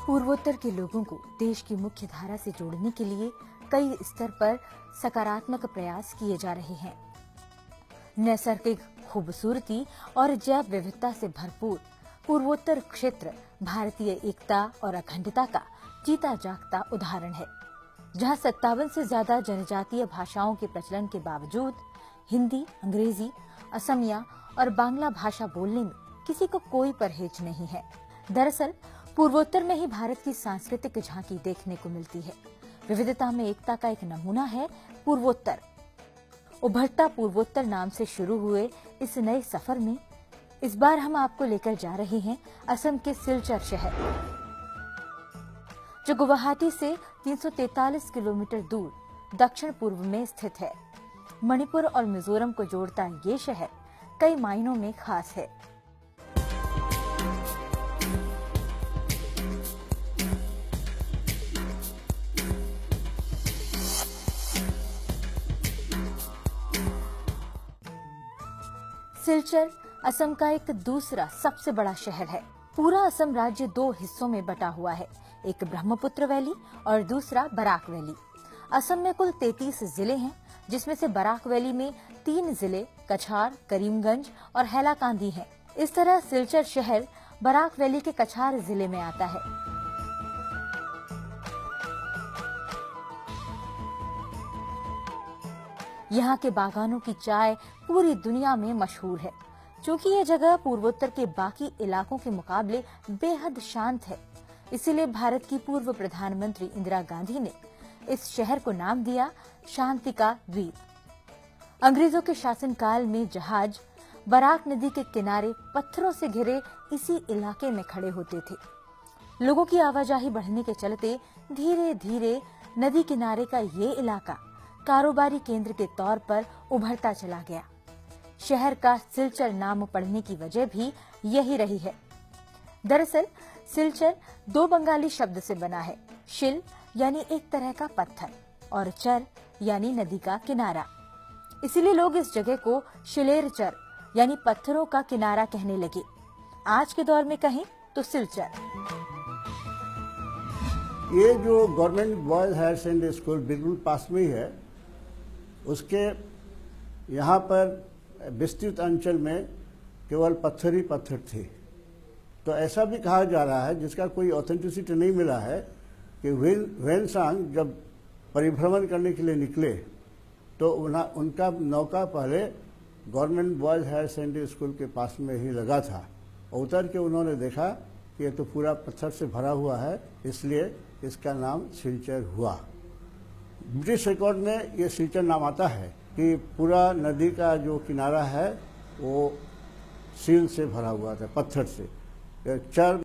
पूर्वोत्तर के लोगों को देश की मुख्य धारा से जोड़ने के लिए कई स्तर पर सकारात्मक प्रयास किए जा रहे हैं। नैसर्गिक खूबसूरती और जैव विविधता से भरपूर पूर्वोत्तर क्षेत्र भारतीय एकता और अखंडता का जीता जागता उदाहरण है, जहां 57 से ज्यादा जनजातीय भाषाओं के प्रचलन के बावजूद हिंदी, अंग्रेजी, असमिया और बांग्ला भाषा बोलने में किसी को कोई परहेज नहीं है। दरअसल पूर्वोत्तर में ही भारत की सांस्कृतिक झांकी देखने को मिलती है। विविधता में एकता का एक नमूना है पूर्वोत्तर। उभरता पूर्वोत्तर नाम से शुरू हुए इस नए सफर में इस बार हम आपको लेकर जा रहे हैं असम के सिलचर शहर, जो गुवाहाटी से 343 किलोमीटर दूर दक्षिण पूर्व में स्थित है। मणिपुर और मिजोरम को जोड़ता ये शहर कई मायनों में खास है। सिलचर असम का एक दूसरा सबसे बड़ा शहर है। पूरा असम राज्य दो हिस्सों में बटा हुआ है, एक ब्रह्मपुत्र वैली और दूसरा बराक वैली। असम में कुल 33 जिले हैं, जिसमें से बराक वैली में 3 जिले कछार, करीमगंज और हैलाकांदी हैं। इस तरह सिलचर शहर बराक वैली के कछार जिले में आता है। यहाँ के बागानों की चाय पूरी दुनिया में मशहूर है। क्योंकि ये जगह पूर्वोत्तर के बाकी इलाकों के मुकाबले बेहद शांत है, इसीलिए भारत की पूर्व प्रधानमंत्री इंदिरा गांधी ने इस शहर को नाम दिया शांति का द्वीप। अंग्रेजों के शासनकाल में जहाज बराक नदी के किनारे पत्थरों से घिरे इसी इलाके में खड़े होते थे। लोगों की आवाजाही बढ़ने के चलते धीरे धीरे नदी किनारे का ये इलाका कारोबारी केंद्र के तौर पर उभरता चला गया। शहर का सिलचर नाम पड़ने की वजह भी यही रही है। दरअसल सिलचर 2 बंगाली शब्द से बना है, शिल यानी एक तरह का पत्थर और चर यानी नदी का किनारा। इसीलिए लोग इस जगह को शिलेर चर यानी पत्थरों का किनारा कहने लगे। आज के दौर में कहें तो सिलचर। ये जो government boys higher secondary school बिल्कुल पास में ही है, उसके यहाँ पर विस्तृत अंचल में केवल पत्थर ही पत्थर थे। तो ऐसा भी कहा जा रहा है, जिसका कोई ऑथेंटिसिटी नहीं मिला है, कि ह्वेनसांग जब परिभ्रमण करने के लिए निकले तो उनका नौका पहले government boys higher secondary school के पास में ही लगा था। उतर के उन्होंने देखा कि ये तो पूरा पत्थर से भरा हुआ है, इसलिए इसका नाम सिलचर हुआ। ब्रिटिश रिकॉर्ड में ये सिलचर नाम आता है कि पूरा नदी का जो किनारा है वो सील से भरा हुआ था, पत्थर से। चर